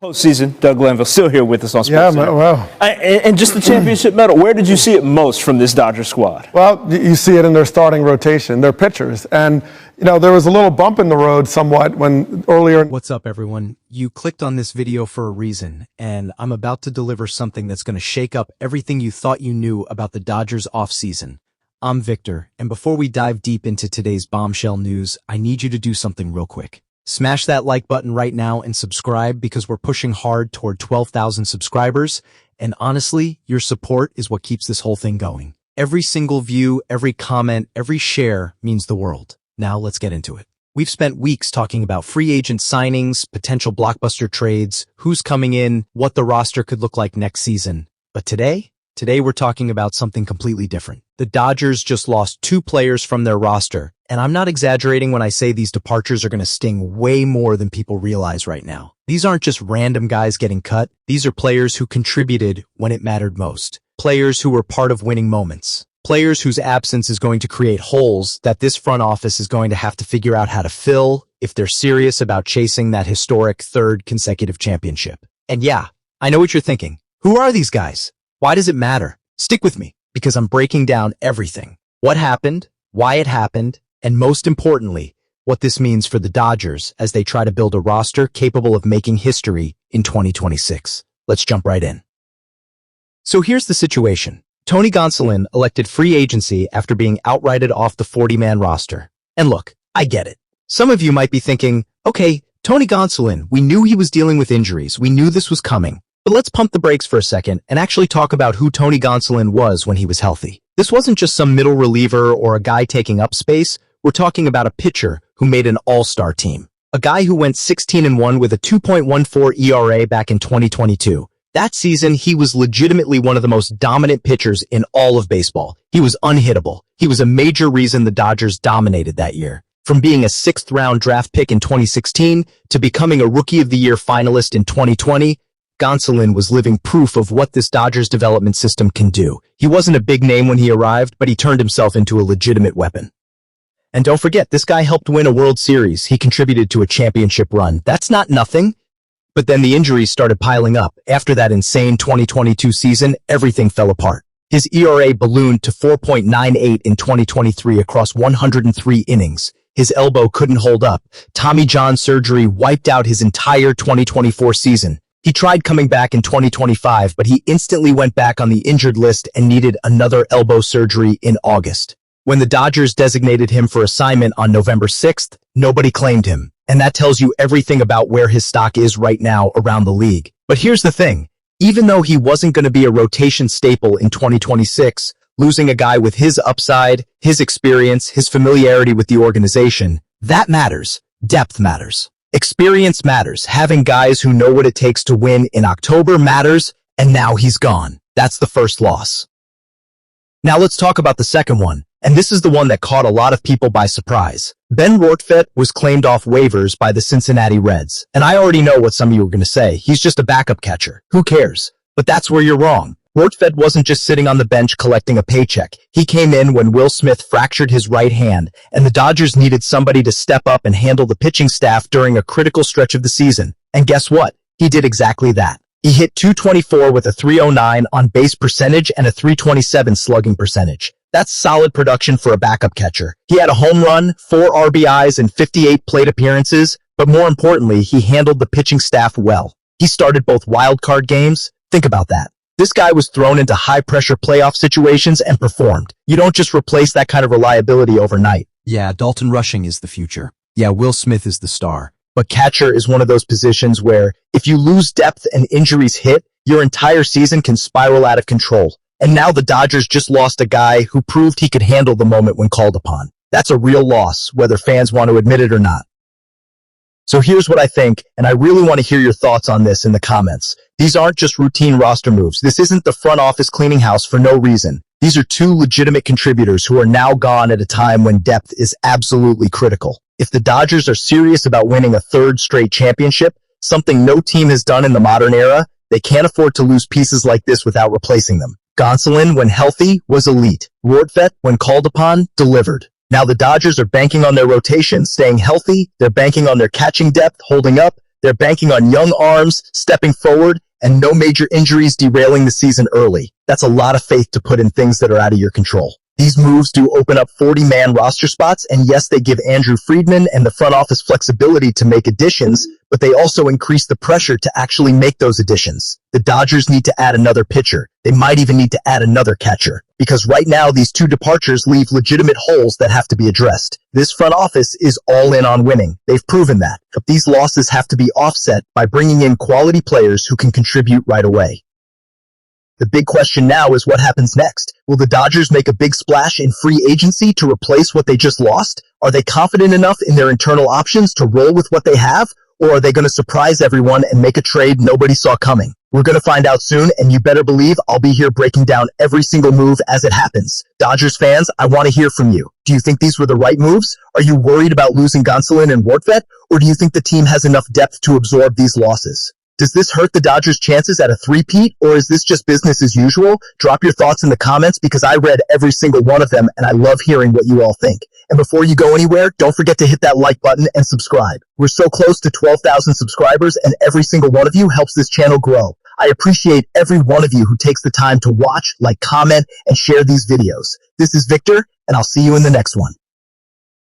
Postseason, Doug Glanville still here with us on Sports Center. Well. And just the championship medal, where did you see it most from this Dodgers squad? Well, you see it in their starting rotation, their pitchers. And, there was a little bump in the road somewhat when earlier. What's up, everyone? You clicked on this video for a reason, and I'm about to deliver something that's going to shake up everything you thought you knew about the Dodgers offseason. I'm Victor, and before we dive deep into today's bombshell news, I need you to do something real quick. Smash that like button right now and subscribe because we're pushing hard toward 12,000 subscribers. And honestly, your support is what keeps this whole thing going. Every single view, every comment, every share means the world. Now let's get into it. We've spent weeks talking about free agent signings, potential blockbuster trades, who's coming in, what the roster could look like next season. But today we're talking about something completely different. The Dodgers just lost 2 players from their roster. And I'm not exaggerating when I say these departures are going to sting way more than people realize right now. These aren't just random guys getting cut. These are players who contributed when it mattered most. Players who were part of winning moments. Players whose absence is going to create holes that this front office is going to have to figure out how to fill if they're serious about chasing that historic 3rd consecutive championship. And yeah, I know what you're thinking. Who are these guys? Why does it matter? Stick with me, because I'm breaking down everything. What happened, why it happened, and most importantly, what this means for the Dodgers as they try to build a roster capable of making history in 2026. Let's jump right in. So here's the situation. Tony Gonsolin elected free agency after being outrighted off the 40-man roster. And look, I get it. Some of you might be thinking, okay, Tony Gonsolin, we knew he was dealing with injuries. We knew this was coming. But let's pump the brakes for a second and actually talk about who Tony Gonsolin was when he was healthy. This wasn't just some middle reliever or a guy taking up space. We're talking about a pitcher who made an all-star team. A guy who went 16-1 with a 2.14 ERA back in 2022. That season, he was legitimately one of the most dominant pitchers in all of baseball. He was unhittable. He was a major reason the Dodgers dominated that year. From being a 6th-round draft pick in 2016 to becoming a Rookie of the Year finalist in 2020, Gonsolin was living proof of what this Dodgers development system can do. He wasn't a big name when he arrived, but he turned himself into a legitimate weapon. And don't forget, this guy helped win a World Series. He contributed to a championship run. That's not nothing. But then the injuries started piling up. After that insane 2022 season, everything fell apart. His ERA ballooned to 4.98 in 2023 across 103 innings. His elbow couldn't hold up. Tommy John surgery wiped out his entire 2024 season. He tried coming back in 2025, but he instantly went back on the injured list and needed another elbow surgery in August. When the Dodgers designated him for assignment on November 6th, nobody claimed him. And that tells you everything about where his stock is right now around the league. But here's the thing. Even though he wasn't going to be a rotation staple in 2026, losing a guy with his upside, his experience, his familiarity with the organization, that matters. Depth matters. Experience matters. Having guys who know what it takes to win in October matters, and now he's gone. That's the first loss. Now let's talk about the second one, and this is the one that caught a lot of people by surprise. Ben Rortvedt was claimed off waivers by the Cincinnati Reds, and I already know what some of you are going to say. He's just a backup catcher. Who cares? But that's where you're wrong. Rortvedt wasn't just sitting on the bench collecting a paycheck. He came in when Will Smith fractured his right hand, and the Dodgers needed somebody to step up and handle the pitching staff during a critical stretch of the season. And guess what? He did exactly that. He hit .224 with a .309 on base percentage and a .327 slugging percentage. That's solid production for a backup catcher. He had a home run, 4 RBIs, and 58 plate appearances, but more importantly, he handled the pitching staff well. He started both wild-card games. Think about that. This guy was thrown into high-pressure playoff situations and performed. You don't just replace that kind of reliability overnight. Yeah, Dalton Rushing is the future. Yeah, Will Smith is the star. But catcher is one of those positions where if you lose depth and injuries hit, your entire season can spiral out of control. And now the Dodgers just lost a guy who proved he could handle the moment when called upon. That's a real loss, whether fans want to admit it or not. So here's what I think, and I really want to hear your thoughts on this in the comments. These aren't just routine roster moves. This isn't the front office cleaning house for no reason. These are 2 legitimate contributors who are now gone at a time when depth is absolutely critical. If the Dodgers are serious about winning a 3rd straight championship, something no team has done in the modern era, they can't afford to lose pieces like this without replacing them. Gonsolin, when healthy, was elite. Rortvedt, when called upon, delivered. Now the Dodgers are banking on their rotation, staying healthy. They're banking on their catching depth, holding up. They're banking on young arms, stepping forward, and no major injuries derailing the season early. That's a lot of faith to put in things that are out of your control. These moves do open up 40-man roster spots, and yes, they give Andrew Friedman and the front office flexibility to make additions, but they also increase the pressure to actually make those additions. The Dodgers need to add another pitcher. They might even need to add another catcher, because right now these two departures leave legitimate holes that have to be addressed. This front office is all in on winning. They've proven that. But these losses have to be offset by bringing in quality players who can contribute right away. The big question now is what happens next. Will the Dodgers make a big splash in free agency to replace what they just lost? Are they confident enough in their internal options to roll with what they have? Or are they going to surprise everyone and make a trade nobody saw coming? We're going to find out soon, and you better believe I'll be here breaking down every single move as it happens. Dodgers fans, I want to hear from you. Do you think these were the right moves? Are you worried about losing Gonsolin and Wortvet? Or do you think the team has enough depth to absorb these losses? Does this hurt the Dodgers' chances at a three-peat, or is this just business as usual? Drop your thoughts in the comments because I read every single one of them and I love hearing what you all think. And before you go anywhere, don't forget to hit that like button and subscribe. We're so close to 12,000 subscribers and every single one of you helps this channel grow. I appreciate every one of you who takes the time to watch, like, comment, and share these videos. This is Victor, and I'll see you in the next one.